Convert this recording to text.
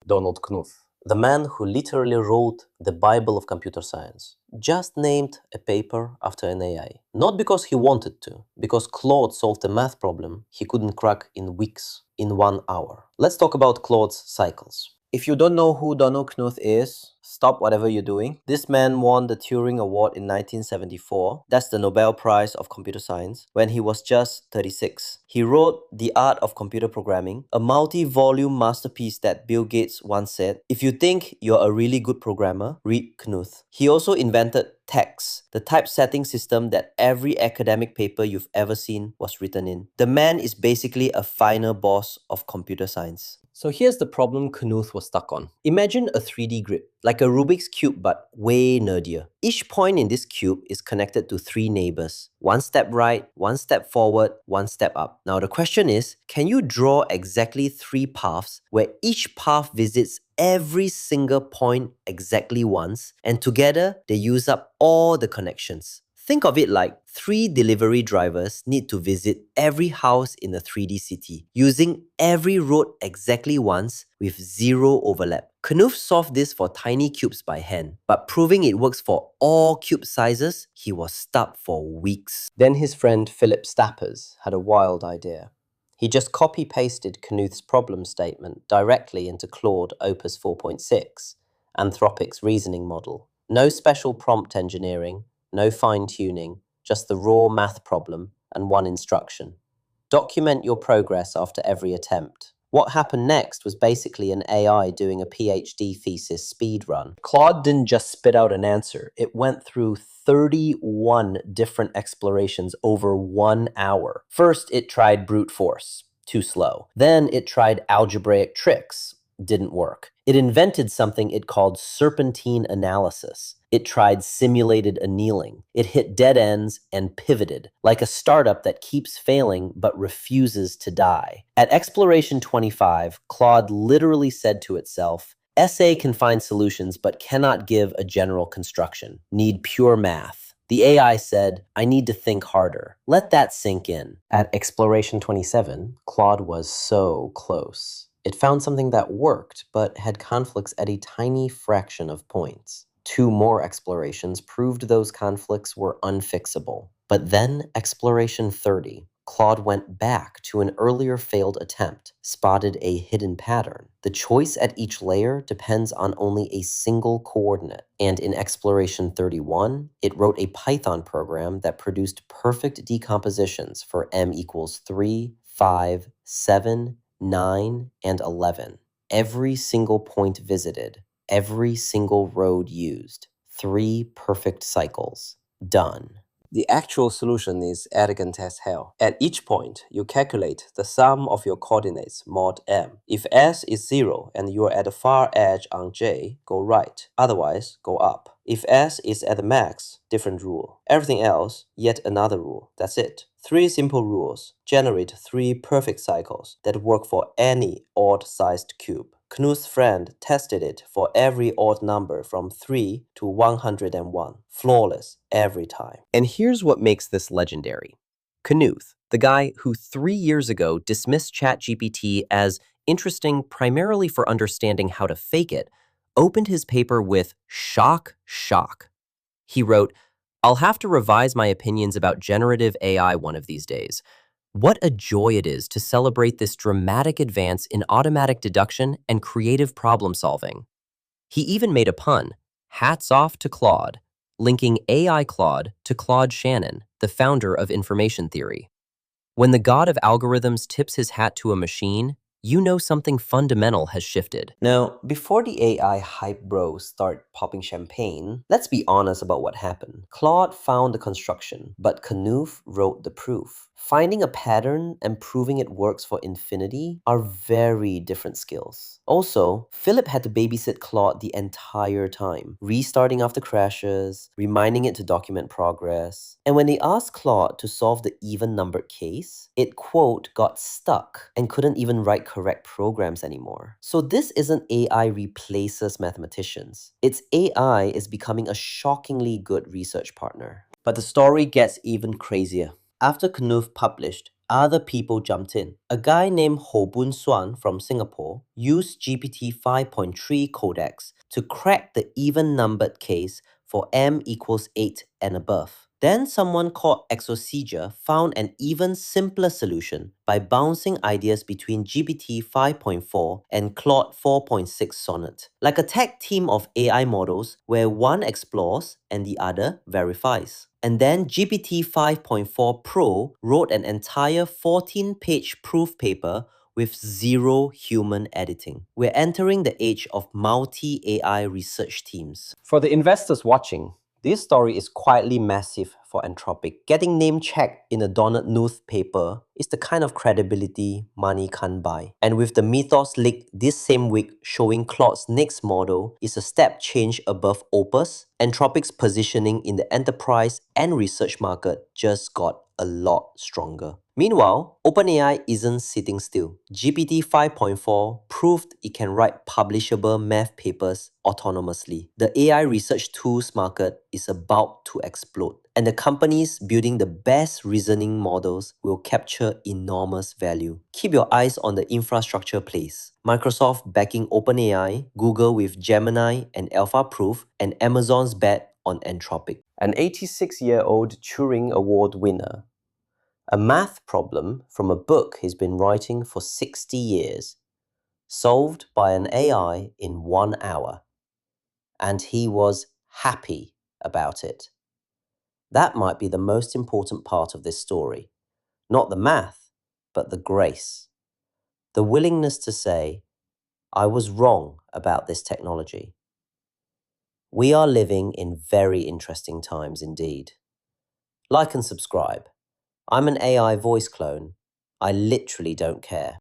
Donald Knuth, the man who literally wrote the Bible of computer science, just named a paper after an AI. Not because he wanted to, because Claude solved a math problem he couldn't crack in weeks, in 1 hour. Let's talk about Claude's cycles. If you don't know who Donald Knuth is, stop whatever you're doing. This man won the Turing Award in 1974. That's the Nobel Prize of Computer Science, when he was just 36. He wrote The Art of Computer Programming, a multi-volume masterpiece that Bill Gates once said, "If you think you're a really good programmer, read Knuth." He also invented TeX, the typesetting system that every academic paper you've ever seen was written in. The man is basically a final boss of computer science. So here's the problem Knuth was stuck on. Imagine a 3D grid, like a Rubik's Cube but way nerdier. Each point in this cube is connected to 3 neighbors. 1 step right, 1 step forward, 1 step up. Now the question is, can you draw exactly 3 paths where each path visits every single point exactly once, and together they use up all the connections? Think of it like 3 delivery drivers need to visit every house in a 3D city, using every road exactly once with 0 overlap. Knuth solved this for tiny cubes by hand, but proving it works for all cube sizes, he was stuck for weeks. Then his friend Philip Stappers had a wild idea. He just copy-pasted Knuth's problem statement directly into Claude Opus 4.6, Anthropic's reasoning model. No special prompt engineering, no fine-tuning, just the raw math problem and 1 instruction. Document your progress after every attempt. What happened next was basically an AI doing a PhD thesis speed run. Claude didn't just spit out an answer. It went through 31 different explorations over 1 hour. First, it tried brute force. Too slow. Then it tried algebraic tricks. Didn't work. It invented something it called serpentine analysis. It tried simulated annealing. It hit dead ends and pivoted, like a startup that keeps failing but refuses to die. At Exploration 25, Claude literally said to itself, "SA can find solutions but cannot give a general construction. Need pure math." The AI said, "I need to think harder." Let that sink in. At Exploration 27, Claude was so close. It found something that worked, but had conflicts at a tiny fraction of points. 2 more explorations proved those conflicts were unfixable. But then Exploration 30, Claude went back to an earlier failed attempt, spotted a hidden pattern. The choice at each layer depends on only a single coordinate. And in Exploration 31, it wrote a Python program that produced perfect decompositions for m equals 3, 5, 7, 9, and 11. Every single point visited, every single road used. 3 perfect cycles. Done. The actual solution is elegant as hell. At each point, you calculate the sum of your coordinates mod m. If s is 0 and you're at the far edge on j, go right. Otherwise, go up. If s is at the max, different rule. Everything else, yet another rule. That's it. 3 simple rules generate 3 perfect cycles that work for any odd-sized cube. Knuth's friend tested it for every odd number from 3 to 101. Flawless every time. And here's what makes this legendary. Knuth, the guy who 3 years ago dismissed ChatGPT as interesting primarily for understanding how to fake it, opened his paper with shock. He wrote, "I'll have to revise my opinions about generative AI one of these days. What a joy it is to celebrate this dramatic advance in automatic deduction and creative problem solving." He even made a pun, hats off to Claude, linking AI Claude to Claude Shannon, the founder of information theory. When the god of algorithms tips his hat to a machine, you know something fundamental has shifted. Now, before the AI hype bros start popping champagne, let's be honest about what happened. Claude found the construction, but Knuth wrote the proof. Finding a pattern and proving it works for infinity are very different skills. Also, Philip had to babysit Claude the entire time, restarting after crashes, reminding it to document progress. And when they asked Claude to solve the even-numbered case, it, quote, got stuck and couldn't even write correct programs anymore. So this isn't AI replaces mathematicians. It's AI is becoming a shockingly good research partner. But the story gets even crazier. After Knuth published, other people jumped in. A guy named Ho Boon Swan from Singapore used GPT 5.3 codecs to crack the even-numbered case for m equals 8 and above. Then someone called Exoseja found an even simpler solution by bouncing ideas between GPT 5.4 and Claude 4.6 Sonnet, like a tag team of AI models where one explores and the other verifies. And then GPT 5.4 Pro wrote an entire 14-page proof paper with zero human editing. We're entering the age of multi-AI research teams. For the investors watching, this story is quietly massive for Anthropic. Getting name-checked in a Donald Knuth paper is the kind of credibility money can't buy. And with the Mythos leak this same week showing Claude's next model is a step change above Opus, Anthropic's positioning in the enterprise and research market just got a lot stronger. Meanwhile, OpenAI isn't sitting still. GPT 5.4 proved it can write publishable math papers autonomously. The AI research tools market is about to explode, and the companies building the best reasoning models will capture enormous value. Keep your eyes on the infrastructure plays. Microsoft backing OpenAI, Google with Gemini and AlphaProof, and Amazon's bet on Anthropic. An 86-year-old Turing Award winner. A math problem from a book he's been writing for 60 years, solved by an AI in 1 hour. And he was happy about it. That might be the most important part of this story. Not the math, but the grace. The willingness to say, I was wrong about this technology. We are living in very interesting times indeed. Like and subscribe. I'm an AI voice clone. I literally don't care.